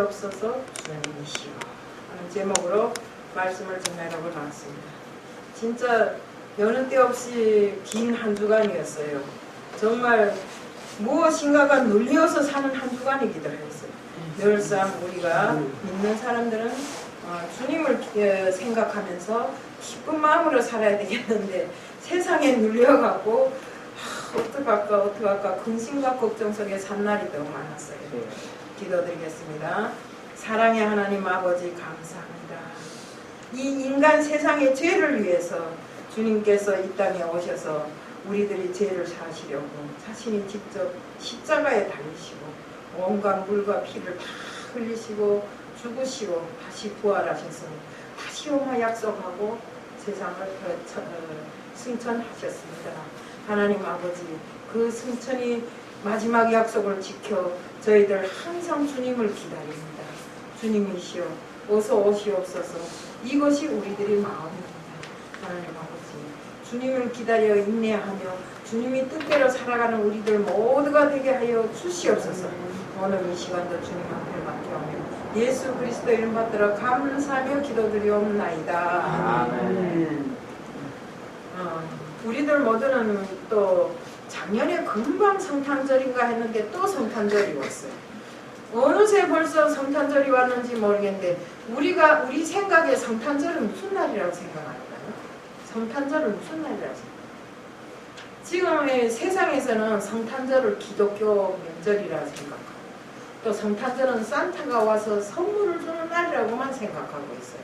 없어서 주님이시여 하는 제목으로 말씀을 전하려고 나왔습니다. 진짜 여느 때 없이 긴 한 주간이었어요. 정말 무엇인가가 눌려서 사는 한 주간이기도 했어요. 늘상 우리가 믿는 사람들은 주님을 생각하면서 기쁜 마음으로 살아야 되겠는데 세상에 눌려갖고 어떡할까 근심과 걱정 속에 산 날이 너무 많았어요. 기도드리겠습니다. 사랑의 하나님 아버지 감사합니다. 이 인간 세상의 죄를 위해서 주님께서 이 땅에 오셔서 우리들이 죄를 사시려고 자신이 직접 십자가에 달리시고 온갖 물과 피를 다 흘리시고 죽으시고 다시 부활하셔서 다시 오마 약속하고 세상을 승천하셨습니다. 하나님 아버지 그 승천이 마지막 약속을 지켜 저희들 항상 주님을 기다립니다. 주님이시여 어서 오시옵소서. 이것이 우리들의 마음입니다. 하나님 아버지 주님을 기다려 인내하며 주님이 뜻대로 살아가는 우리들 모두가 되게 하여 주시옵소서. 오늘 이 시간도 주님 앞에 맡겨오며 예수 그리스도 이름 받들어 감사하며 기도드리옵나이다. 아멘. 우리들 모두는 또 작년에 금방 성탄절인가 했는데 또 성탄절이 왔어요. 어느새 벌써 성탄절이 왔는지 모르겠는데 우리 생각에 성탄절은 무슨 날이라고 생각할까요? 성탄절은 무슨 날이라고 생각할까요? 지금의 세상에서는 성탄절을 기독교 명절이라고 생각하고 또 성탄절은 산타가 와서 선물을 주는 날이라고만 생각하고 있어요.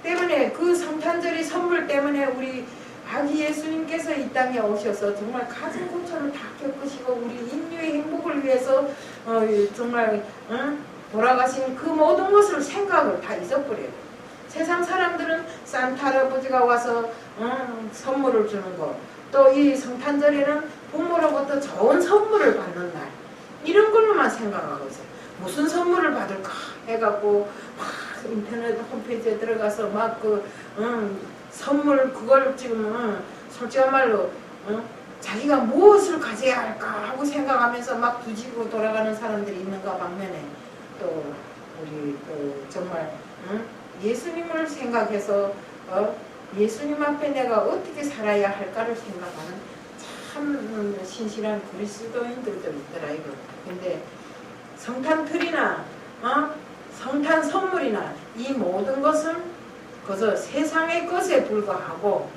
때문에 그 성탄절이 선물 때문에 우리 아기 예수님께서 이 땅에 오셔서 정말 가진 고초를 다 겪으시고 우리 인류의 행복을 위해서 정말 돌아가신 그 모든 것을 생각을 다 잊어버려요. 세상 사람들은 산타 할아버지가 와서 선물을 주는 것, 또 이 성탄절에는 부모로부터 좋은 선물을 받는 날 이런 걸로만 생각하고 있어요. 무슨 선물을 받을까 해갖고 막 인터넷 홈페이지에 들어가서 막 선물 그걸 지금 솔직한 말로 자기가 무엇을 가져야 할까 하고 생각하면서 막 뒤지고 돌아가는 사람들이 있는가 반면에 또 우리 또 정말 예수님을 생각해서 예수님 앞에 내가 어떻게 살아야 할까를 생각하는 참 신실한 그리스도인들도 있더라 이거. 근데 성탄틀이나 성탄 선물이나 이 모든 것은 그래서 세상의 것에 불과하고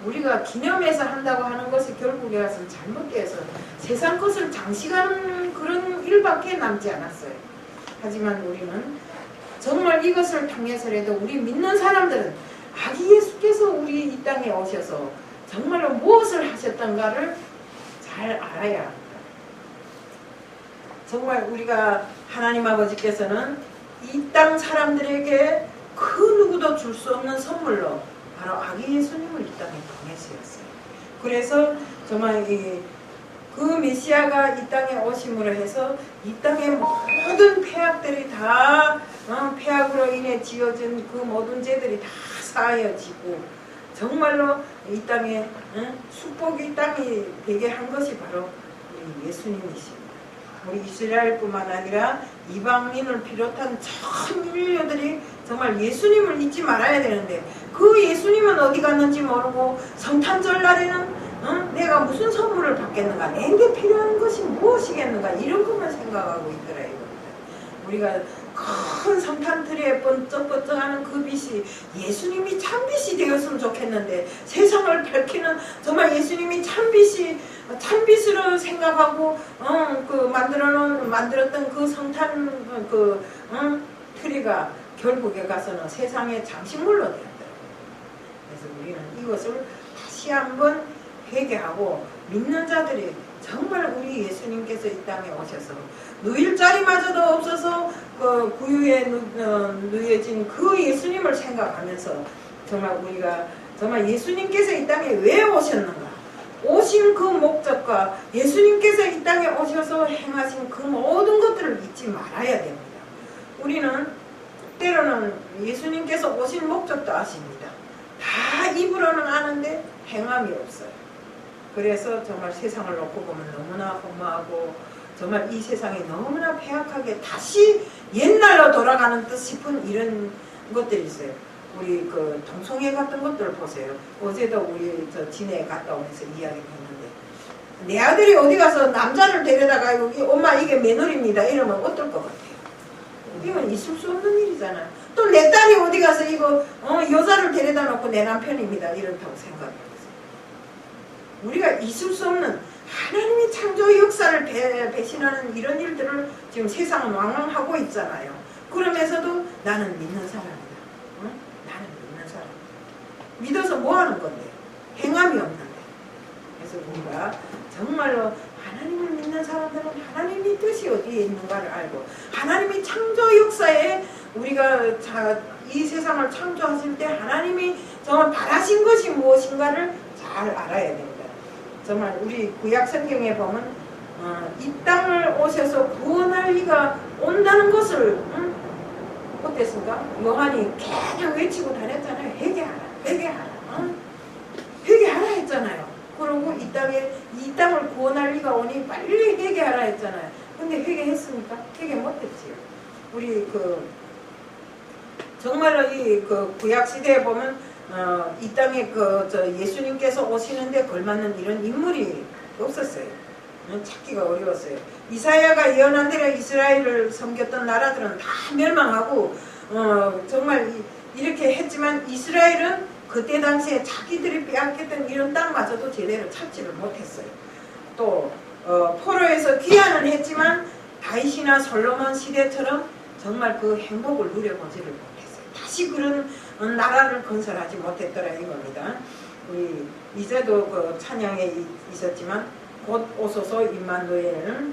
우리가 기념해서 한다고 하는 것이 결국에 가서는 잘못돼서 세상 것을 장식하는 그런 일밖에 남지 않았어요. 하지만 우리는 정말 이것을 통해서라도 우리 믿는 사람들은 아기 예수께서 우리 이 땅에 오셔서 정말로 무엇을 하셨던가를 잘 알아야 합니다. 정말 우리가 하나님 아버지께서는 이 땅 사람들에게 그 누구도 줄 수 없는 선물로 바로 아기 예수님을 이 땅에 보내주셨어요. 그래서 정말 그 메시아가 이 땅에 오심으로 해서 이 땅의 모든 폐악들이 다 폐악으로 인해 지어진 그 모든 죄들이 다 사하여지고 정말로 이 땅에 축복이 땅이 되게 한 것이 바로 우리 예수님이십니다. 우리 이스라엘뿐만 아니라 이방인을 비롯한 전 인류들이 정말 예수님을 잊지 말아야 되는데 그 예수님은 어디 갔는지 모르고 성탄절 날에는 내가 무슨 선물을 받겠는가, 내게 필요한 것이 무엇이겠는가 이런 것만 생각하고 있더라 이겁니다. 우리가 큰 성탄트리에 번쩍번쩍하는 그 빛이 예수님이 참빛이 되었으면 좋겠는데 세상을 밝히는 정말 예수님이 참빛으로 생각하고 만들었던 그 성탄 트리가 결국에 가서는 세상의 장식물로 되었더라고요. 그래서 우리는 이것을 다시 한번 회개하고 믿는 자들이 정말 우리 예수님께서 이 땅에 오셔서 누일 자리마저도 없어서 그 구유에 누여진 그 예수님을 생각하면서 정말 우리가 정말 예수님께서 이 땅에 왜 오셨는가, 오신 그 목적과 예수님께서 이 땅에 오셔서 행하신 그 모든 것들을 잊지 말아야 됩니다. 우리는 때로는 예수님께서 오신 목적도 아십니다. 다 입으로는 아는데 행함이 없어요. 그래서 정말 세상을 놓고 보면 너무나 허무하고 정말 이 세상에 너무나 폐악하게 다시 옛날로 돌아가는 듯 싶은 이런 것들이 있어요. 우리 그 동성애 같은 것들을 보세요. 어제도 우리 저 진해 갔다 오면서 이야기를 했는데, 내 아들이 어디 가서 남자를 데려다가 엄마 이게 며느리입니다 이러면 어떨 것 같아요? 이건 있을 수 없는 일이잖아요. 또 내 딸이 어디 가서 이거 여자를 데려다 놓고 내 남편입니다 이런다고 생각해요. 우리가 있을 수 없는 하나님의 창조 역사를 배신하는 이런 일들을 지금 세상은 왕왕하고 있잖아요. 그러면서도 나는 믿는 사람이다. 응? 나는 믿는 사람. 믿어서 뭐 하는 건데? 행함이 없는데. 그래서 우리가 정말로 하나님을 믿는 사람들은 하나님의 뜻이 어디에 있는가를 알고, 하나님이 창조 역사에 우리가 이 세상을 창조하실 때 하나님이 정말 바라신 것이 무엇인가를 잘 알아야 됩니다. 정말 우리 구약 성경에 보면 이 땅을 오셔서 구원할 이가 온다는 것을 어땠습니까? 요한이 계속 외치고 다녔잖아요. 회개하라, 회개하라, 회개하라 했잖아요. 그리고 이 땅을 구원할 이가 오니 빨리 회개하라 했잖아요. 근데 회개했습니까? 회개 못했지요. 우리 정말로 이 구약 시대에 보면 이 땅에 예수님께서 오시는데 걸맞는 이런 인물이 없었어요. 찾기가 어려웠어요. 이사야가 예언한 대로 이스라엘을 섬겼던 나라들은 다 멸망하고 정말 이렇게 했지만 이스라엘은 그때 당시에 자기들이 빼앗겼던 이런 땅마저도 제대로 찾지를 못했어요. 또 포로에서 귀환은 했지만 다윗이나 솔로몬 시대처럼 정말 그 행복을 누려보지를 못했어요. 다시 그런 나라를 건설하지 못했더라 이겁니다. 우리 이제도 그 찬양에 있었지만 곧 오소서 임마누엘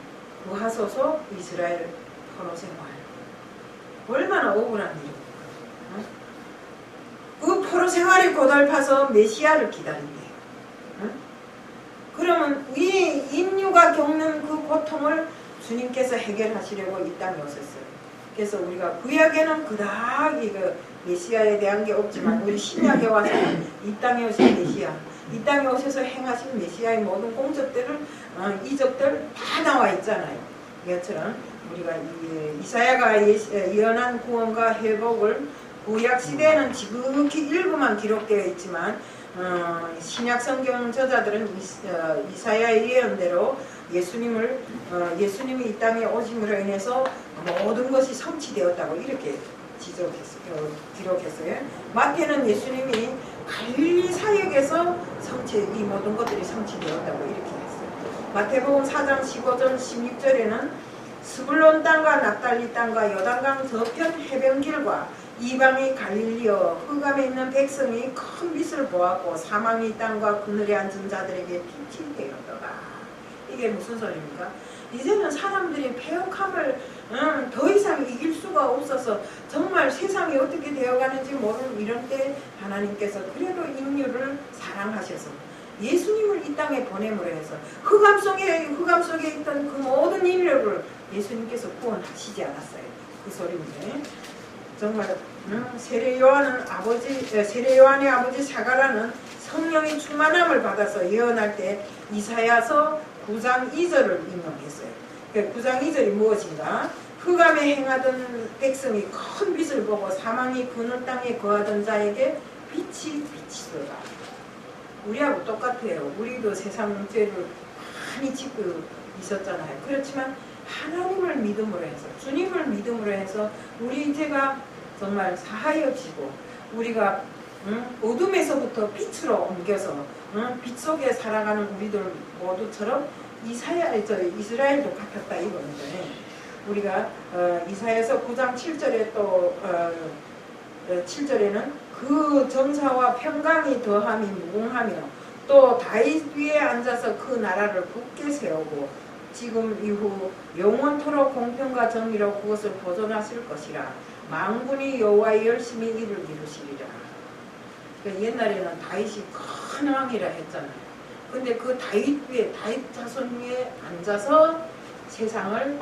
구하소서 이스라엘 포로 생활. 얼마나 억울한 일입니까? 그 포로 생활이 고달파서 메시아를 기다린대요. 그러면 이 인류가 겪는 그 고통을 주님께서 해결하시려고 이 땅에 오셨어요. 그래서 우리가 구약에는 그닥 메시아에 대한 게 없지만 우리 신약에 와서 이 땅에 오신 메시아, 이 땅에 오셔서 행하신 메시아의 모든 공적들을 이적들 다 나와 있잖아요. 이것처럼 우리가 이사야가 예언한 구원과 회복을 구약 시대에는 지극히 일부만 기록되어 있지만 신약 성경 저자들은 이사야의 예언대로 예수님이 이 땅에 오심으로 인해서 모든 것이 성취되었다고 이렇게 기록했어요. 마태는 예수님이 갈릴리 사역에서 이 모든 것들이 성취되었다고 이렇게 했어요. 마태복음 4장 15절 16절에는 스불론 땅과 납달리 땅과 요단강 저편 해변길과 이방의 갈릴리여 흑암에 있는 백성이 큰 빛을 보았고 사망의 땅과 그늘에 앉은 자들에게 빛이 되었더라. 이게 무슨 소리입니까? 이제는 사람들이 폐역함을 더 이상 이길 수가 없어서 정말 세상이 어떻게 되어가는지 모르는 이런 때 하나님께서 그래도 인류를 사랑하셔서 예수님을 이 땅에 보냄으로 해서 흑암 속에 있던 그 모든 인류를 예수님께서 구원하시지 않았어요. 그 소리인데 정말 세례 요한의 아버지 사가라는 성령의 충만함을 받아서 예언할 때 이사야서 9장 2절을 인용했어요. 9장 2절이 무엇인가? 흑암에 행하던 백성이 큰 빛을 보고 사망이 그늘 땅에 거하던 자에게 빛이 비치더라. 우리하고 똑같아요. 우리도 세상 죄를 많이 짓고 있었잖아요. 그렇지만 하나님을 믿음으로 해서 주님을 믿음으로 해서 우리 죄가 정말 사하여지고 우리가 어둠에서부터 빛으로 옮겨서 빛 속에 살아가는 우리들 모두처럼 이스라엘도 같았다 이겁니다. 우리가 이사야서 9장 7절에 또 7절에는 그 정사와 평강이 더함이 무궁하며 또 다윗 위에 앉아서 그 나라를 굳게 세우고 지금 이후 영원토록 공평과 정의로 그것을 보존하실 것이라. 만군이 여호와의 열심히 일을 이루시리라. 옛날에는 다윗이 큰 왕이라 했잖아요. 근데 그 다윗 자손 위에 앉아서 세상을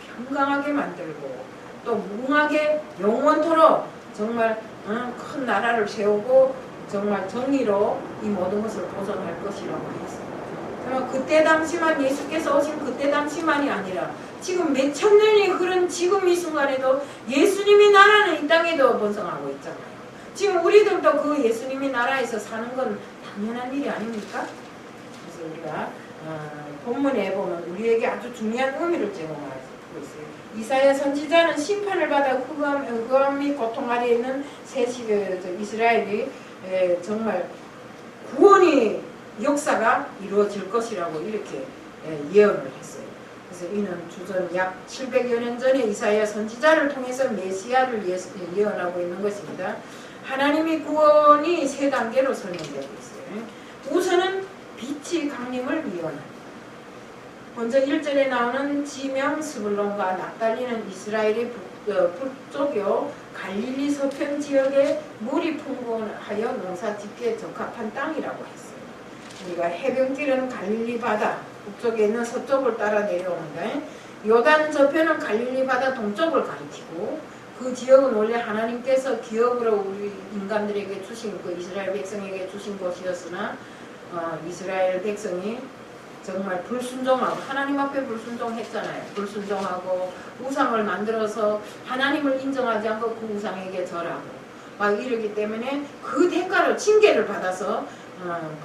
평강하게 만들고 또 무궁하게 영원토록 정말 큰 나라를 세우고 정말 정의로 이 모든 것을 보존할 것이라고 했어요. 그때 당시만 예수께서 오신 그때 당시만이 아니라 지금 몇천 년이 흐른 지금 이 순간에도 예수님이 나라는 이 땅에도 번성하고 있잖아요. 지금 우리들도 그 예수님이 나라에서 사는 건 당연한 일이 아닙니까? 그래서 우리가 본문에 보면 우리에게 아주 중요한 의미를 제공하고 있어요. 이사야 선지자는 심판을 받아 흑암 및 고통 아래에 있는 이스라엘이 정말 구원의 역사가 이루어질 것이라고 이렇게 예언을 했어요. 그래서 이는 주전 약 700여 년 전에 이사야 선지자를 통해서 메시아를 예언하고 있는 것입니다. 하나님의 구원이 세 단계로 설명되고 있어요. 우선은 빛이 강림을 예언합니다. 먼저 1절에 나오는 지명 스불론과 납달리는 이스라엘의 북쪽이요 갈릴리 서편 지역에 물이 풍부하여 농사짓기에 적합한 땅이라고 했어요. 우리가 해변길은 갈릴리 바다 북쪽에 있는 서쪽을 따라 내려오는데 요단 저편은 갈릴리 바다 동쪽을 가리키고 그 지역은 원래 하나님께서 기업으로 우리 인간들에게 주신 그 이스라엘 백성에게 주신 곳이었으나 이스라엘 백성이 정말 불순종하고 하나님 앞에 불순종했잖아요. 불순종하고 우상을 만들어서 하나님을 인정하지 않고 그 우상에게 절하고 막 이러기 때문에 그 대가를 징계를 받아서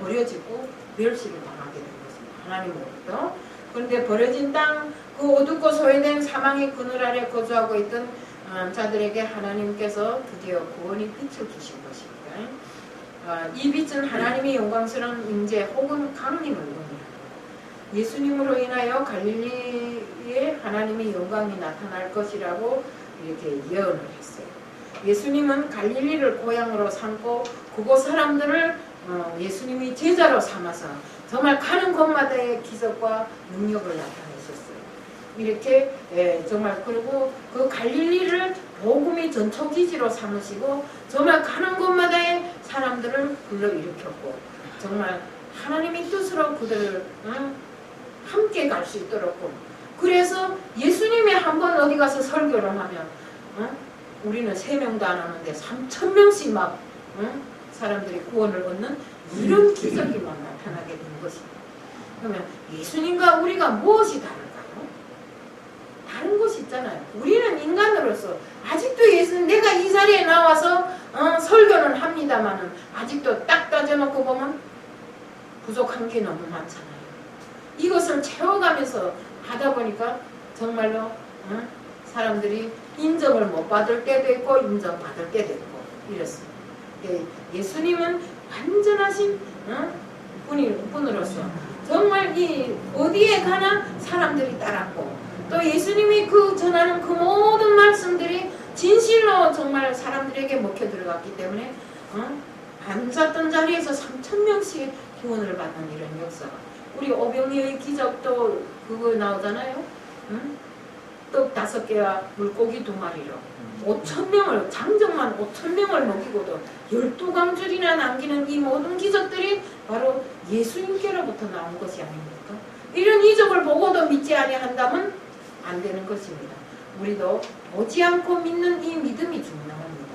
버려지고 멸시를 당하게 된 것입니다. 하나님으로부터. 그런데 버려진 땅, 그 어둡고 소외된 사망의 그늘 아래 거주하고 있던 자들에게 하나님께서 드디어 구원의 빛을 주신 것입니다. 이 빛은 하나님의 영광스러운 임재 혹은 강림을 의미합니다. 예수님으로 인하여 갈릴리에 하나님의 영광이 나타날 것이라고 이렇게 예언을 했어요. 예수님은 갈릴리를 고향으로 삼고 그곳 사람들을 예수님이 제자로 삼아서 정말 가는 곳마다의 기적과 능력을 나타내셨어요. 이렇게 정말 그리고 그 갈릴리를 복음의 전초기지로 삼으시고 정말 가는 곳마다의 사람들을 불러일으켰고 정말 하나님의 뜻으로 그들을 함께 갈 수 있도록 그래서 예수님이 한번 어디 가서 설교를 하면 우리는 3명도 안 하는데 3,000명씩 막 사람들이 구원을 얻는 이런 기적이 막 나타나게 된 것입니다. 그러면 예수님과 우리가 무엇이 다른가요? 다른 것이 있잖아요. 우리는 인간으로서 아직도 예수님 내가 이 자리에 나와서 설교는 합니다마는 아직도 딱 따져놓고 보면 부족한 게 너무 많잖아요. 이것을 채워가면서 하다 보니까 정말로 사람들이 인정을 못 받을 때도 있고 인정받을 때도 있고 이렇습니다. 예수님은 완전하신 분으로서 정말 이 어디에 가나 사람들이 따랐고 또 예수님이 그 전하는 그 모든 말씀들이 진실로 정말 사람들에게 먹혀 들어갔기 때문에 앉았던 자리에서 3,000명씩 구원을 받는 이런 역사가 우리 오병이의 기적도 그거 나오잖아요. 떡 5개와 물고기 2마리로 5,000명을 장정만 5,000명을 먹이고도 12광줄이나 남기는 이 모든 기적들이 바로 예수님께로부터 나온 것이 아닙니까? 이런 이적을 보고도 믿지 아니한다면 안 되는 것입니다. 우리도 보지 않고 믿는 이 믿음이 중요합니다.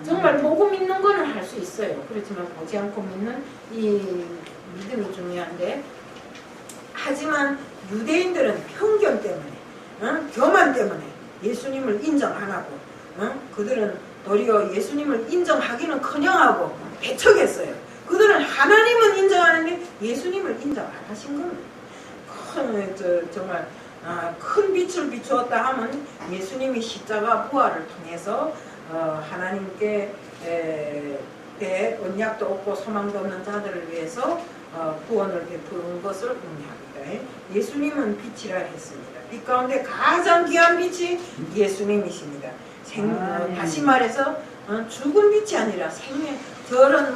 정말 보고 믿는 거는 할 수 있어요. 그렇지만 보지 않고 믿는 이 믿음이 중요한데 하지만 유대인들은 편견 때문에 교만 때문에 예수님을 인정 안 하고 그들은 도리어 예수님을 인정하기는 커녕하고 배척했어요. 그들은 하나님은 인정하는데 예수님을 인정 안 하신 겁니다. 정말 큰 빛을 비추었다 하면 예수님이 십자가 부활을 통해서 하나님께 언약도 없고 소망도 없는 자들을 위해서 구원을 베푸는 것을 의미합니다. 예수님은 빛이라 했습니다. 빛 가운데 가장 귀한 빛이 예수님이십니다. 다시 말해서 죽은 빛이 아니라 생명, 저런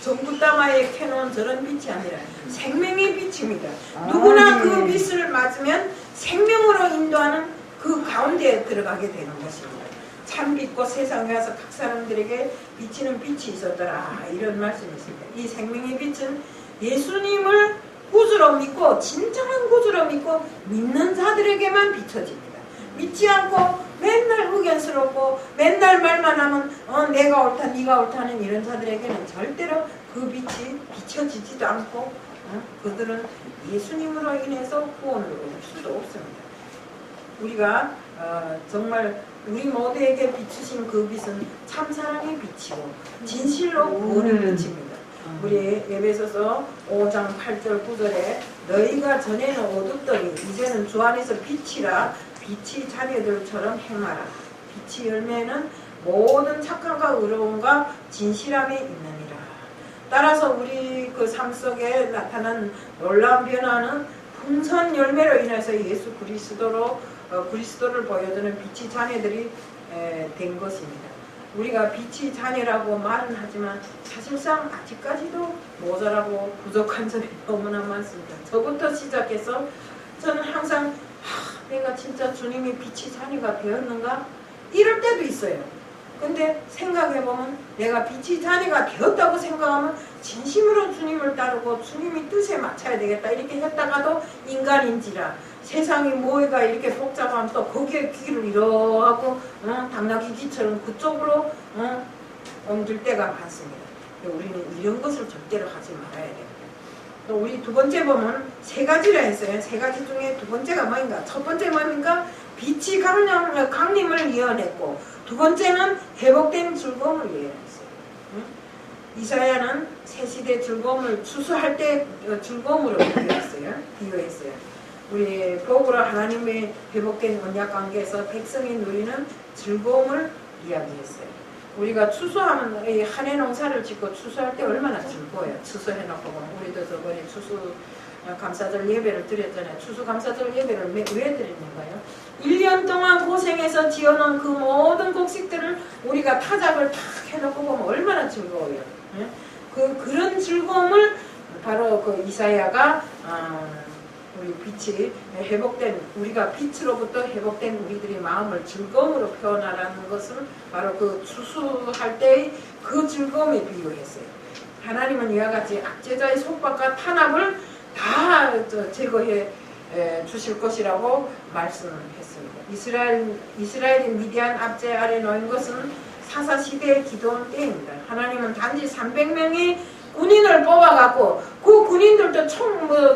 전구다마에 켜놓은 저런 빛이 아니라 생명의 빛입니다. 누구나 그 빛을 맞으면 생명으로 인도하는 그 가운데에 들어가게 되는 것입니다. 참 빛과 세상에 와서 각 사람들에게 비치는 빛이 있었더라 이런 말씀이 있습니다. 이 생명의 빛은 예수님을 구주로 믿고 진정한 구주로 믿고 믿는 자들에게만 비춰집니다. 믿지 않고 맨날 의견스럽고 맨날 말만 하면 내가 옳다 네가 옳다는 이런 자들에게는 절대로 그 빛이 비춰지지도 않고 그들은 예수님으로 인해서 구원을 얻을 수도 없습니다. 우리가 정말 우리 모두에게 비추신 그 빛은 참사랑의 빛이고 진실로 구원을 비칩니다. 우리 에베소서 5장 8절 9절에 너희가 전에는 어둡더니 이제는 주 안에서 빛이라 빛이 자녀들처럼 행하라. 빛의 열매는 모든 착함과 의로움과 진실함에 있느니라. 따라서 우리 그 삶 속에 나타난 놀라운 변화는 풍선 열매로 인해서 예수 그리스도를 보여주는 빛의 자녀들이 된 것입니다. 우리가 빛의 자녀라고 말은 하지만 사실상 아직까지도 모자라고 부족한 점이 너무나 많습니다. 저부터 시작해서 저는 항상 내가 진짜 주님의 빛의 자녀가 되었는가? 이럴 때도 있어요. 근데 생각해보면 내가 빛의 자녀가 되었다고 생각하면 진심으로 주님을 따르고 주님의 뜻에 맞춰야 되겠다 이렇게 했다가도 인간인지라 세상이 뭐가 이렇게 복잡하면 또 거기에 귀를 이러하고 당나귀기처럼 그쪽으로 옮길 때가 많습니다. 우리는 이런 것을 절대로 하지 말아야 돼요. 또 우리 두 번째 보면 세 가지라 했어요. 세 가지 중에 두 번째가 뭐인가? 첫 번째 뭐입니까? 빛이 강림을 예언했고 두 번째는 회복된 즐거움을 예언했어요. 이사야는 새 시대 즐거움을 추수할 때 즐거움으로 비유했어요. 우리 복으로 하나님의 회복된 언약 관계에서 백성이 누리는 즐거움을 이야기했어요. 우리가 추수하면 한 해 농사를 짓고 추수할 때 얼마나 즐거워요. 추수해놓고 보면 우리도 저번에 추수 감사절 예배를 드렸잖아요. 추수 감사절 예배를 왜 드렸는가요? 1년 동안 고생해서 지어놓은 그 모든 곡식들을 우리가 타작을 탁 해놓고 보면 얼마나 즐거워요. 그런 즐거움을 바로 그 이사야가 우리 빛이 회복된 우리가 빛으로부터 회복된 우리들의 마음을 즐거움으로 표현하라는 것을 바로 그 추수할 때의 그 즐거움에 비유했어요. 하나님은 이와 같이 악제자의 속박과 탄압을 다 제거해 주실 것이라고 말씀했습니다. 이스라엘이 미디안 압제 아래 놓인 것은 사사시대의 기도원 때입니다. 하나님은 단지 300명의 군인을 뽑아갖고 그 군인들도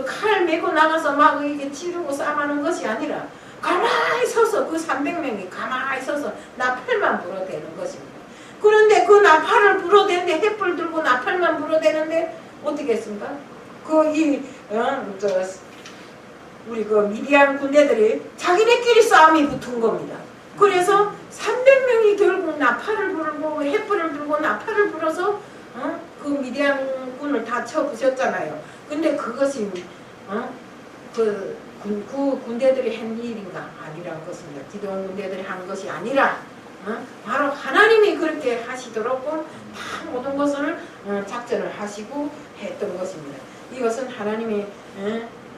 칼 메고 나가서 막 이게 치르고 싸마는 것이 아니라 가만히 서서 그 300명이 가만히 서서 나팔만 불어대는 것입니다. 그런데 그 나팔을 불어대는데 횃불 들고 나팔만 불어대는데 어떻게 했습니까? 우리 그 미디안 군대들이 자기네끼리 싸움이 붙은 겁니다. 그래서 300명이 결국 나팔을 불고 횃불을 들고 나팔을 불어서 그 미디안 군을 다 쳐부셨잖아요. 근데 그것이 그 군대들이 한 일인가 아니란 것입니다. 기도원 군대들이 한 것이 아니라 바로 하나님이 그렇게 하시도록 다 모든 것을 작전을 하시고 했던 것입니다. 이것은 하나님이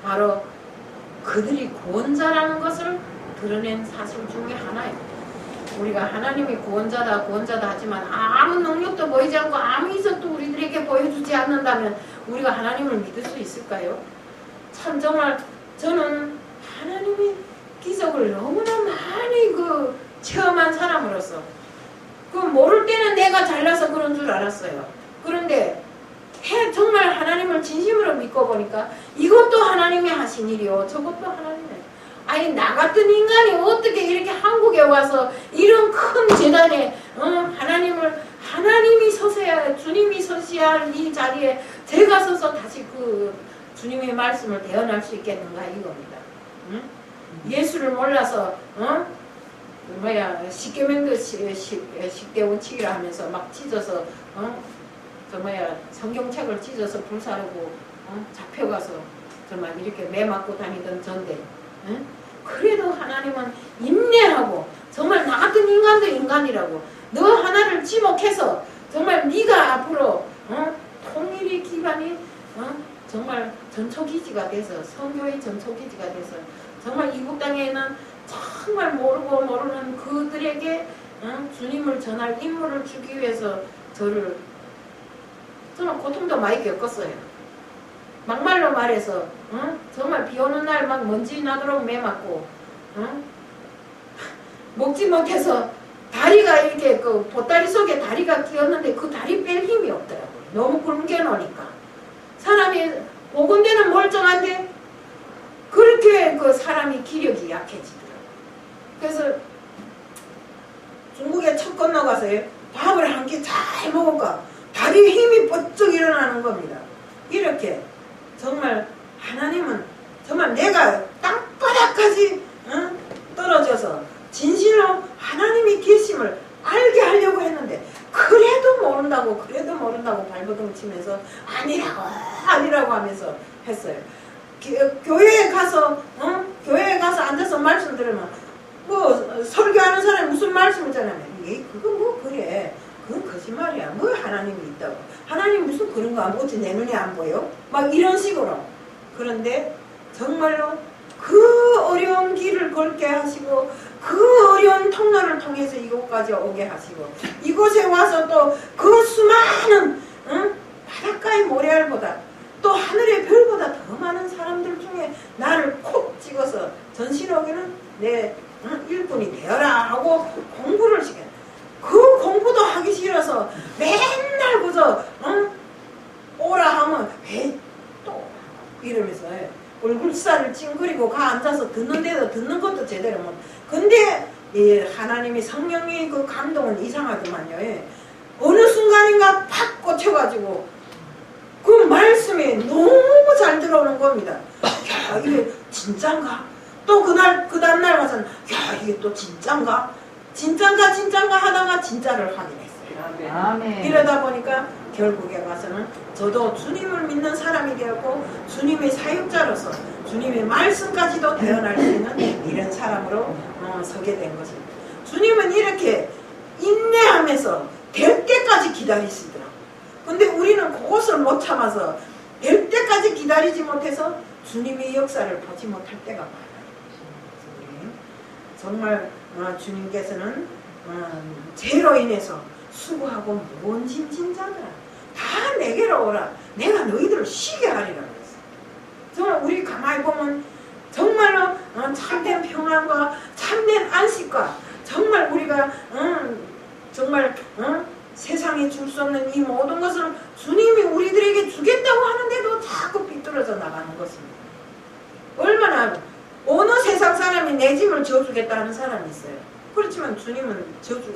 바로 그들이 구원자라는 것을 드러낸 사실 중에 하나입니다. 우리가 하나님이 구원자다 하지만 아무 능력도 보이지 않고 아무 이적도 우리들에게 보여주지 않는다면 우리가 하나님을 믿을 수 있을까요? 참 정말 저는 하나님의 기적을 너무나 많이 체험한 사람으로서 모를 때는 내가 잘나서 그런 줄 알았어요. 그런데 정말 하나님을 진심으로 믿고 보니까 이것도 하나님이 하신 일이요 저것도 하나님의 아니 나 같은 인간이 어떻게 이렇게 한국에 와서 이런 큰 재단에 하나님이 서서야 주님이 서셔야 할 이 자리에 제가 서서 다시 그 주님의 말씀을 대언할 수 있겠는가 이겁니다. 예수를 몰라서 십계명도 10대 원칙이라 하면서 막 찢어서 성경책을 찢어서 불사르고 잡혀가서 정말 이렇게 매 맞고 다니던 전데 그래도 하나님은 인내하고 정말 나 같은 인간도 인간이라고 너 하나를 지목해서 정말 네가 앞으로 통일의 기반이 정말 전초기지가 돼서 선교의 전초기지가 돼서 정말 이국 땅에는 정말 모르고 모르는 그들에게 주님을 전할 임무를 주기 위해서 저를 정말 고통도 많이 겪었어요. 막말로 말해서 정말 비 오는 날 막 먼지 나도록 매 맞고 먹지 못해서 다리가 이렇게 그 보따리 속에 다리가 끼었는데 그 다리 뺄 힘이 없더라고요. 너무 굶겨 놓으니까 사람이 복은 데는 멀쩡한데 그렇게 그 사람이 기력이 약해지더라고요. 그래서 중국에 첫 건너가서요, 밥을 한 끼 잘 먹으니까 다리에 힘이 뻗쩍 일어나는 겁니다. 이렇게 정말 하나님은 정말 내가 땅바닥까지 떨어져서 진실로 하나님이 계심을 알게 하려고 했는데 그래도 모른다고 발버둥 치면서 아니라고 하면서 했어요. 교회에 가서 앉아서 말씀 들으면 뭐 설교하는 사람이 무슨 말씀을 전하면 그건 뭐 그래, 그건 거짓말이야, 뭐 하나님이 있다고, 하나님 무슨 그런 거 안 보지, 내 눈에 안 보여, 막 이런 식으로. 그런데 정말로 그 어려운 길을 걸게 하시고 그 어려운 통로를 통해서 이곳까지 오게 하시고 이곳에 와서 또 그 수많은 바닷가의 모래알보다 또 하늘의 별보다 더 많은 사람들 중에 나를 콕 찍어서 전신호기는 내 일꾼이 되어라 하고 공부를 시켜. 그 공부도 하기 싫어서 맨날 그저 오라 하면 왜 또 이러면서 얼굴살을 찡그리고 가 앉아서 듣는데도 듣는 것도 제대로 못. 근데 하나님이 성령의 그 감동은 이상하더만요. 어느 순간인가 팍 꽂혀가지고 그 말씀이 너무 잘 들어오는 겁니다. 야, 이게 진짠가? 또 그 다음날 가서는 야, 이게 또 진짠가 하다가 진짜를 확인했어요. 아멘. 이러다 보니까 결국에 가서는 저도 주님을 믿는 사람이 되었고 주님의 사역자로서 주님의 말씀까지도 대언할 수 있는 이런 사람으로 서게 된 것입니다. 주님은 이렇게 인내하면서 될 때까지 기다리시더라고요. 근데 우리는 그것을 못 참아서 될 때까지 기다리지 못해서 주님의 역사를 보지 못할 때가 많아요. 정말 주님께서는 죄로 인해서 수고하고 무거운 짐 진 자들아 다 내게로 오라, 내가 너희들을 쉬게 하리라 그랬어요. 정말 우리 가만히 보면 정말로 참된 평안과 참된 안식과 정말 우리가 정말 세상에 줄 수 없는 이 모든 것을 주님이 우리들에게 주겠다고 하는데도 자꾸 삐뚤어져 나가는 것입니다. 얼마나 어느 세상 사람이 내 짐을 지어주겠다 하는 사람이 있어요. 그렇지만 주님은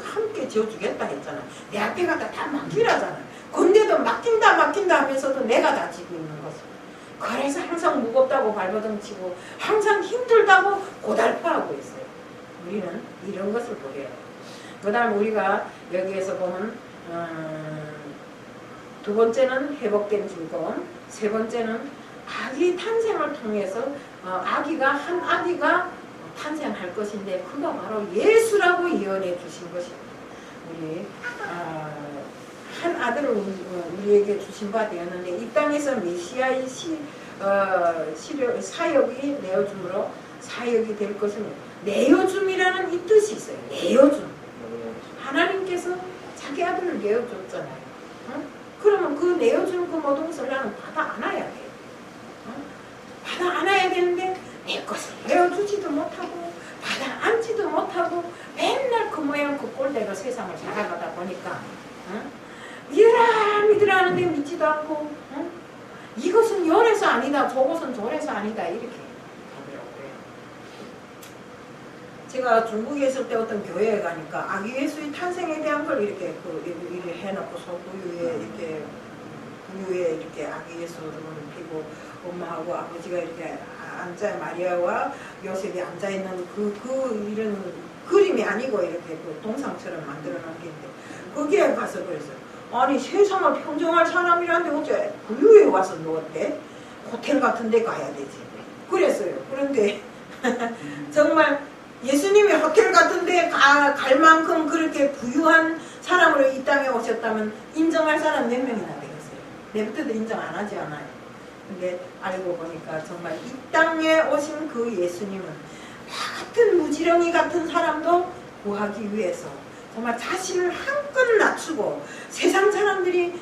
함께 지어주겠다 했잖아. 내 앞에 갖다 다 맡기라잖아. 근데도 맡긴다 하면서도 내가 다 지고 있는 것입니다. 그래서 항상 무겁다고 발버둥 치고 항상 힘들다고 고달파하고 있어요. 우리는 이런 것을 보려요. 그 다음 우리가 여기에서 보면 두 번째는 회복된 즐거움, 세 번째는 아기 탄생을 통해서 한 아기가 탄생할 것인데 그가 바로 예수라고 예언해 주신 것입니다. 우리 한 아들을 우리에게 주신 바 되었는데 이 땅에서 메시아의 사역이 내어줌으로 사역이 될 것입니다. 내어줌이라는 이 뜻이 있어요. 내어줌. 하나님께서 자기 아들을 내어줬잖아요. 그러면 그 내어준 그 모든 것을 나는 받아 안아야 돼요. 받아 안아야 되는데 내 것을 내어주지도 못하고 받아 안지도 못하고 맨날 그 모양 그 꼴대로 세상을 살아가다 보니까 믿으라 하는데 믿지도 않고 이것은 열에서 아니다, 저것은 절에서 아니다 이렇게 하더라고요. 제가 중국에 있을 때 어떤 교회에 가니까 아기 예수의 탄생에 대한 걸 이렇게 해놓고 소구유에 이렇게 아기 예수를 피고 엄마하고 아버지가 이렇게 마리아와 요셉이 앉아있는 이런 그림이 아니고 이렇게 그 동상처럼 만들어 놓은 게 있는데 거기에 가서 그랬어요. 아니 세상을 평정할 사람이란데 어째 구유에 와서 누웠대? 호텔 같은 데 가야 되지. 그랬어요. 그런데 정말 예수님이 호텔 같은 데 갈 만큼 그렇게 부유한 사람으로 이 땅에 오셨다면 인정할 사람 몇 명이나 되겠어요? 내부터도 인정 안 하지 않아요. 근데 알고 보니까 정말 이 땅에 오신 그 예수님은 나 같은 무지렁이 같은 사람도 구하기 위해서 정말 자신을 한껏 낮추고 세상 사람들이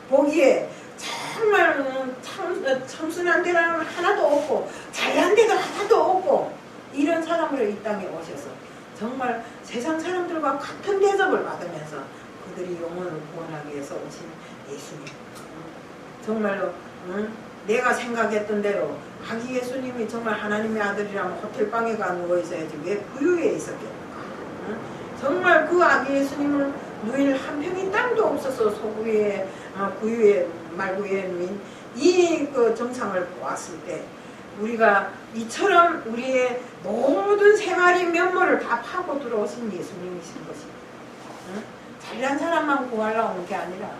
보기에 정말 청순한 데는 하나도 없고 잘난 데도 하나도 없고 이런 사람으로 이 땅에 오셔서 정말 세상 사람들과 같은 대접을 받으면서 그들이 영혼을 구원하기 위해서 오신 예수님. 정말로 내가 생각했던 대로 아기 예수님이 정말 하나님의 아들이라면 호텔방에 가 누워 있어야지 왜 구유에 있었겠는가? 응? 정말 그 아기 예수님을 누일 한 평의 땅도 없어서 소구유에 구유에 말구유에 누인 이 그 정상을 보았을 때 우리가 이처럼 우리의 모든 생활의 면모를 다 파고 들어오신 예수님이신 것입니다. 응? 잘난 사람만 구하러 온 게 아니라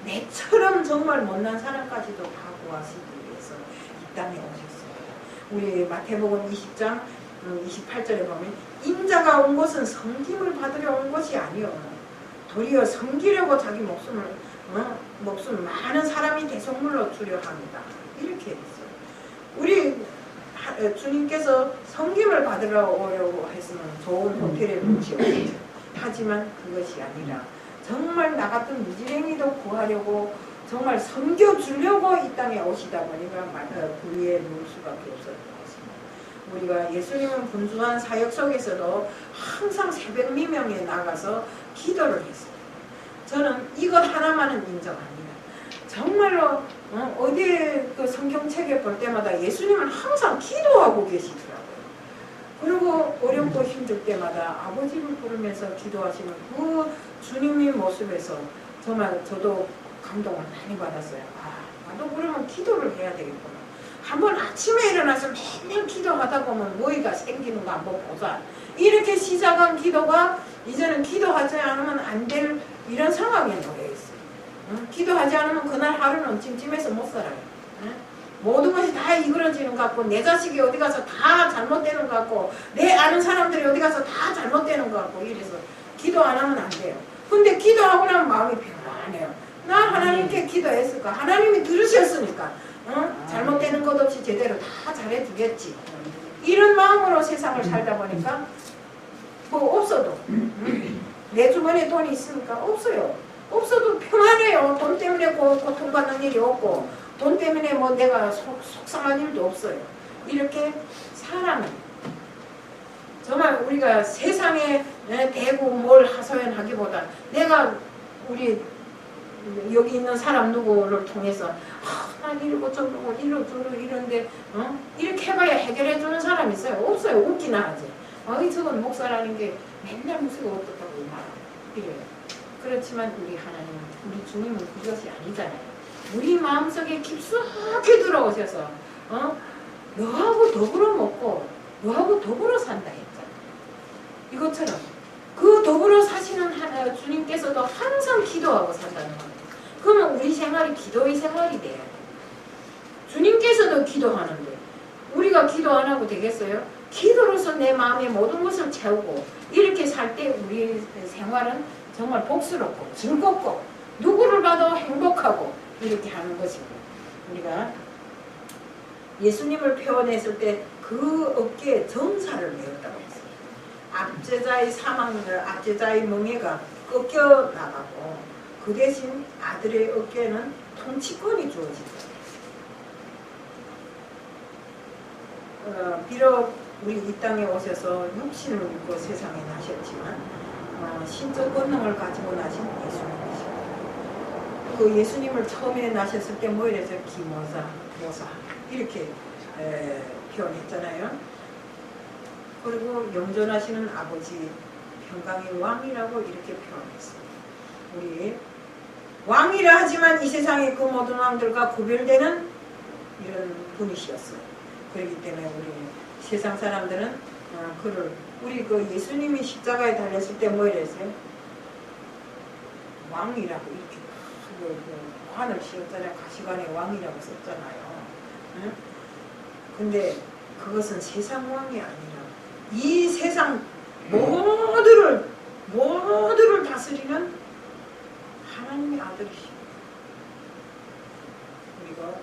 내처럼 정말 못난 사람까지도 다 구하시기 위해서 이 땅에 오셨어요. 우리 마태복음 20장 28절에 보면 인자가 온 것은 섬김을 받으려 온 것이 아니요 도리어 섬기려고 자기 목숨 많은 사람이 대속물로 주려 합니다. 이렇게 했어요. 우리 주님께서 섬김을 받으러 오려고 했으면 좋은 호텔에 묵시오겠죠. 하지만 그것이 아니라 정말 나 같은 무지랭이도 구하려고 정말 섬겨주려고 이 땅에 오시다 보니까 구유에 누울 수밖에 없었던 것입니다. 우리가 예수님은 분주한 사역 속에서도 항상 새벽 미명에 나가서 기도를 했어요. 저는 이것 하나만은 인정합니다. 정말로 어디 그 성경책에 볼 때마다 예수님은 항상 기도하고 계시더라고요. 그리고 어렵고 힘들 때마다 아버지를 부르면서 기도하시는 그 주님의 모습에서 정말 저도 감동을 많이 받았어요. 나도 그러면 기도를 해야 되겠구나. 한번 아침에 일어나서 맨날 기도하다 보면 뭐가 생기는가 한번 보자. 이렇게 시작한 기도가 이제는 기도하지 않으면 안 될 이런 상황에 놓여 있어요. 기도하지 않으면 그날 하루는 찜찜해서 못 살아요. 모든 것이 다 이그러지는 것 같고 내 자식이 어디 가서 다 잘못되는 것 같고 내 아는 사람들이 어디 가서 다 잘못되는 것 같고 이래서 기도 안 하면 안 돼요. 근데 기도하고 나면 마음이 평안해요. 나 하나님께 기도했을까? 하나님이 들으셨으니까 잘못되는 것 없이 제대로 다 잘해주겠지. 이런 마음으로 세상을 살다 보니까 뭐 없어도 내 주머니에 돈이 있으니까 없어요. 없어도 평안해요. 돈 때문에 고통받는 일이 없고 돈 때문에 뭐 내가 속상한 일도 없어요. 이렇게 사람은 정말 우리가 세상에 대고 뭘 하소연하기보다 내가 우리 여기 있는 사람 누구를 통해서 난 이러고 저러고 이러고 이런데 이렇게 해봐야 해결해 주는 사람이 있어요? 없어요. 웃기나 하지. 저건 목사라는 게 맨날 무슨 어떻다고 말해요. 이래요. 그렇지만 우리 하나님은 우리 주님은 그것이 아니잖아요. 우리 마음속에 깊숙이 들어오셔서 너하고 더불어 먹고 너하고 더불어 산다 했잖아. 이것처럼 그 더불어 사시는 주님께서도 항상 기도하고 산다는 거예요. 그러면 우리 생활이 기도의 생활이 돼야 돼요. 주님께서도 기도하는데 우리가 기도 안 하고 되겠어요? 기도로서 내 마음의 모든 것을 채우고 이렇게 살 때 우리 생활은 정말 복스럽고 즐겁고 누구를 봐도 행복하고 이렇게 하는 것입니다. 우리가 예수님을 표현했을 때 그 어깨에 정사를 메었다고 했어요. 압제자의 사망을 압제자의 멍에가 꺾여 나가고 그 대신 아들의 어깨에는 통치권이 주어진다. 비록 우리 이 땅에 오셔서 육신을 입고 세상에 나셨지만 신적 권능을 가지고 나신 예수님이십니다. 그 예수님을 처음에 나셨을 때 뭐 이래서 기모사, 모사 이렇게 표현했잖아요. 그리고 영존하시는 아버지, 평강의 왕이라고 이렇게 표현했어요. 우리 왕이라 하지만 이 세상의 그 모든 왕들과 구별되는 이런 분이셨어요. 그렇기 때문에 우리 세상 사람들은 그를 우리 그 예수님이 십자가에 달렸을 때 뭐 이랬어요? 왕이라고 이렇게 그 관을 씌웠잖아요. 가시관에 왕이라고 썼잖아요. 응? 근데 그것은 세상 왕이 아니라 이 세상 모두를 다스리는 하나님의 아들이시고 우리가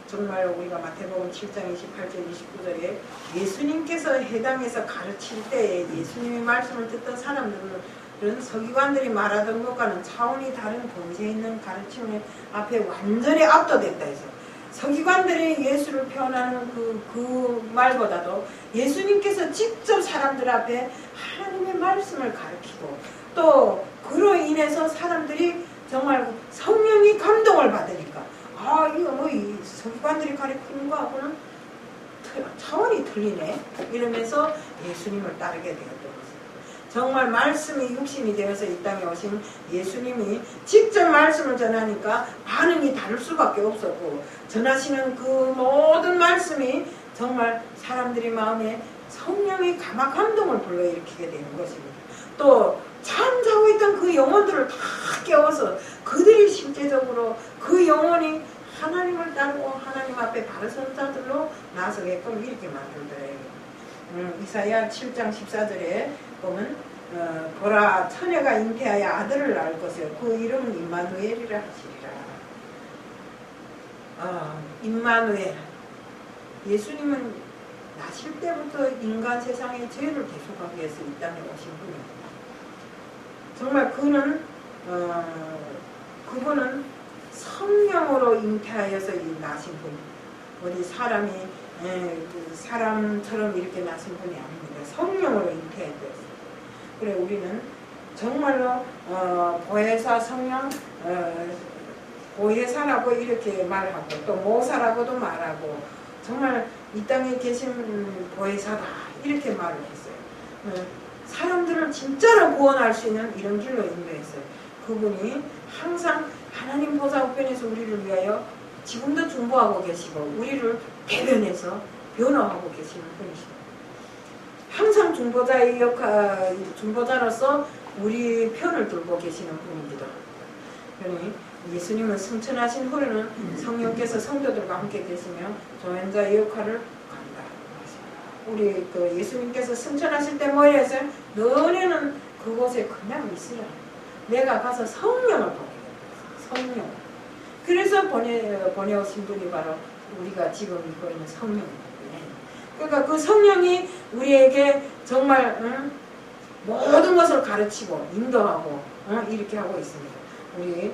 정말 우리가 마태복음 7장 28절 29절에 예수님께서 해당해서 가르칠 때에 예수님의 말씀을 듣던 사람들은 서기관들이 말하던 것과는 차원이 다른 권세 있는 가르침을 앞에 완전히 압도됐다 해서 서기관들이 예수를 표현하는 그 말보다도 예수님께서 직접 사람들 앞에 하나님의 말씀을 가르치고 또 그로 인해서 사람들이 정말 성령이 감동을 받으니까 아 이거 뭐 이 서기관들이 가르치는 거하고는 차원이 틀리네 이러면서 예수님을 따르게 되었던 것입니다. 정말 말씀이 육신이 되어서 이 땅에 오신 예수님이 직접 말씀을 전하니까 반응이 다를 수밖에 없었고, 전하시는 그 모든 말씀이 정말 사람들이 마음에 성령의 감화 감동을 불러일으키게 되는 것입니다. 또 잠자고 있던 그 영혼들을 다 깨워서 그들이 실제적으로 그 영혼이 하나님을 따르고 하나님 앞에 바른 선자들로 나서게끔 이렇게 만들더래요. 이사야 7장 14절에 보면 보라 처녀가 잉태하여 아들을 낳을 것이요 그 이름은 임마누엘이라 하시리라. 임마누엘, 예수님은 나실 때부터 인간 세상의 죄를 대속하기 위해서 이 땅에 오신 분입니다. 정말 그분은 성령으로 잉태하여서 나신 분, 어디 사람이 사람처럼 이렇게 나신 분이 아닙니다. 성령으로 잉태했어요. 그래 우리는 정말로 보혜사 성령, 보혜사라고 이렇게 말하고 또 모사라고도 말하고 정말 이 땅에 계신 보혜사다 이렇게 말을 했어요. 사람들을 진짜로 구원할 수 있는 이런 길로 인도했어요. 그분이 항상 하나님 보좌 우편에서 우리를 위하여 지금도 중보하고 계시고 우리를 대변해서 변호하고 계시는 분이십니다. 항상 중보자의 역할, 중보자로서 우리 편을 들고 계시는 분이기도 합니다. 그러니 예수님은 승천하신 후에는 성령께서 성도들과 함께 계시며 조연자의 역할을 간다. 우리 예수님께서 승천하실 때 뭐라 했어요? 너네는 그곳에 그냥 있으라. 내가 가서 성령을 보내겠다. 성령. 그래서 보내오신 분이 바로 우리가 지금 입고 있는 성령입니다. 그러니까 그 성령이 우리에게 정말 모든 것을 가르치고 인도하고 이렇게 하고 있습니다. 우리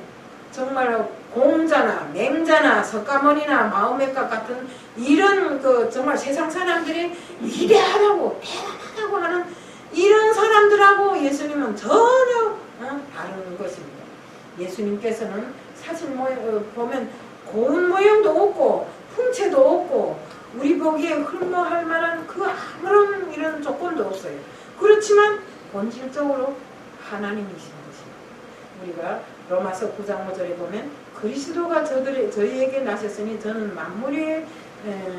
정말로 공자나 맹자나 석가모니나 마호메카 같은 이런 정말 세상 사람들이 위대하다고 대단하다고 하는 이런 사람들하고 예수님은 전혀 다른 것입니다. 예수님께서는 사실 보면 고운 모형도 없고 풍채도 없고 우리 보기에 흠모할 만한 그 아무런 이런 조건도 없어요. 그렇지만 본질적으로 하나님이신 것입니다. 우리가 로마서 9장 5절에 보면 그리스도가 저희에게 나셨으니 저는 만물이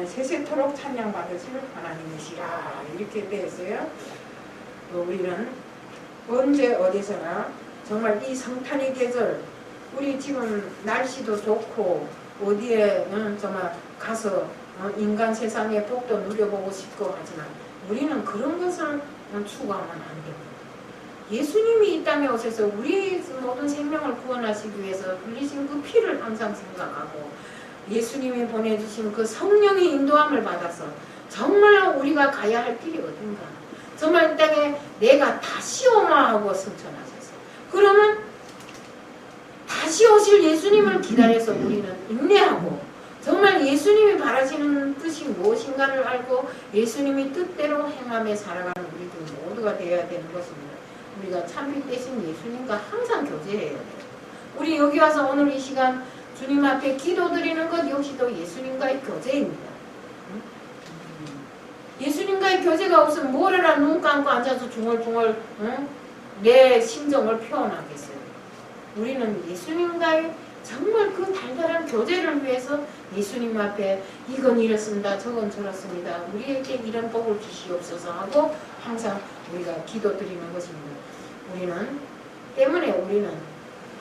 세세토록 찬양받으실 하나님이시라 이렇게 되어 있어요. 우리는 언제 어디서나 정말 이 성탄의 계절, 우리 지금 날씨도 좋고 어디에 정말 가서 인간 세상의 복도 누려보고 싶고 하지만 우리는 그런 것을 추구하면 안 됩니다. 예수님이 이 땅에 오셔서 우리 모든 생명을 구원하시기 위해서 흘리신 그 피를 항상 생각하고 예수님이 보내주신 그 성령의 인도함을 받아서 정말 우리가 가야 할 길이 어딘가, 정말 이 땅에 내가 다시 오마 하고 승천하셔서 그러면 다시 오실 예수님을 기다려서 우리는 인내하고 정말 예수님이 바라시는 뜻이 무엇인가를 알고 예수님이 뜻대로 행하며 살아가는 우리들 모두가 되어야 되는 것입니다. 우리가 참빛 대신 예수님과 항상 교제해야 돼요. 우리 여기 와서 오늘 이 시간 주님 앞에 기도드리는 것 역시도 예수님과의 교제입니다. 예수님과의 교제가 없으면 뭐래라 눈 감고 앉아서 중얼중얼 내 심정을 표현하겠어요. 우리는 예수님과의 정말 그 달달한 교제를 위해서 예수님 앞에 이건 이렇습니다. 저건 저렇습니다. 우리에게 이런 복을 주시옵소서 하고 항상 우리가 기도드리는 것입니다. 우리는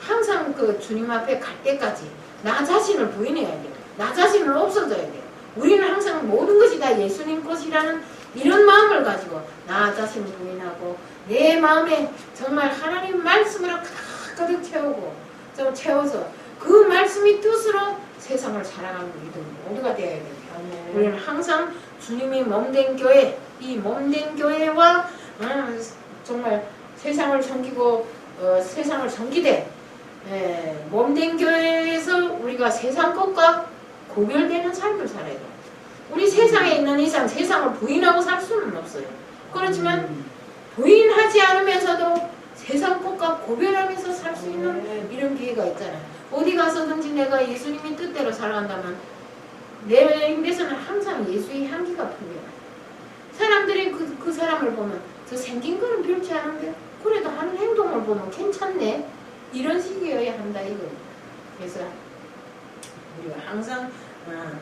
항상 그 주님 앞에 갈 때까지 나 자신을 부인해야 돼요. 나 자신은 없어져야 돼요. 우리는 항상 모든 것이 다 예수님 것이라는 이런 마음을 가지고 나 자신을 부인하고 내 마음에 정말 하나님 말씀으로 가득 채우고 좀 채워서 그 말씀이 뜻으로 세상을 살아가는 우리들 모두가 되어야 됩니다. 우리는 항상 주님이 몸된 교회, 이 몸된 교회와 정말 세상을 섬기고 세상을 섬기되 몸된 교회에서 우리가 세상 것과 구별되는 삶을 살아야 돼요. 우리 세상에 있는 이상 세상을 부인하고 살 수는 없어요. 그렇지만 부인하지 않으면서도 세상 것과 고별하면서 살 수 있는 이런 기회가 있잖아요. 어디 가서든지 내가 예수님이 뜻대로 살아간다면 내 입에서는 항상 예수의 향기가 풍겨요. 사람들이 그 사람을 보면 저 생긴 거는 별치 않은데 그래도 하는 행동을 보면 괜찮네. 이런 식이어야 한다 이거. 그래서 우리가 항상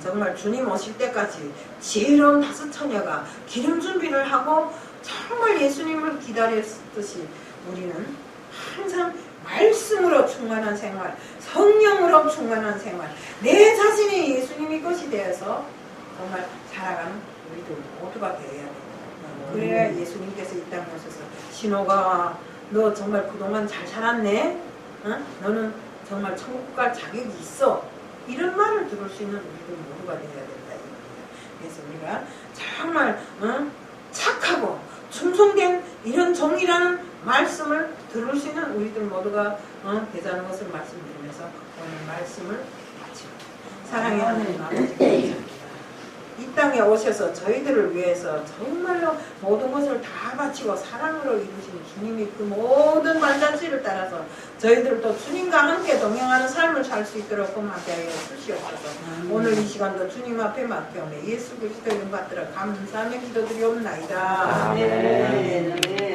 정말 주님 오실 때까지 지혜로운 다섯 처녀가 기름 준비를 하고 정말 예수님을 기다렸듯이 우리는 항상 말씀으로 충만한 생활, 성령으로 충만한 생활, 내 자신이 예수님의 것이 되어서 정말 살아가는 우리들 모두가 되어야 돼요. 그래야 예수님께서 이 땅에 오셔서 신호가 너 정말 그동안 잘 살았네? 너는 정말 천국 갈 자격이 있어. 이런 말을 들을 수 있는 우리들 모두가 되어야 된다. 그래서 우리가 정말 착하고 충성된 이런 종이라는 말씀을 들을 수 있는 우리들 모두가 되자는 것을 말씀드리면서 오늘 말씀을 마칩니다. 사랑의 하나님 아버지 감사합니다. 이 땅에 오셔서 저희들을 위해서 정말로 모든 것을 다 바치고 사랑으로 이루신 주님이 그 모든 반자취를 따라서 저희들도 주님과 함께 동행하는 삶을 살 수 있도록 고맙게 하여 주시옵소서. 오늘 이 시간도 주님 앞에 맡겨오며 예수 그리스도 이름 받들어 감사하며 기도드리옵나이다. 아멘.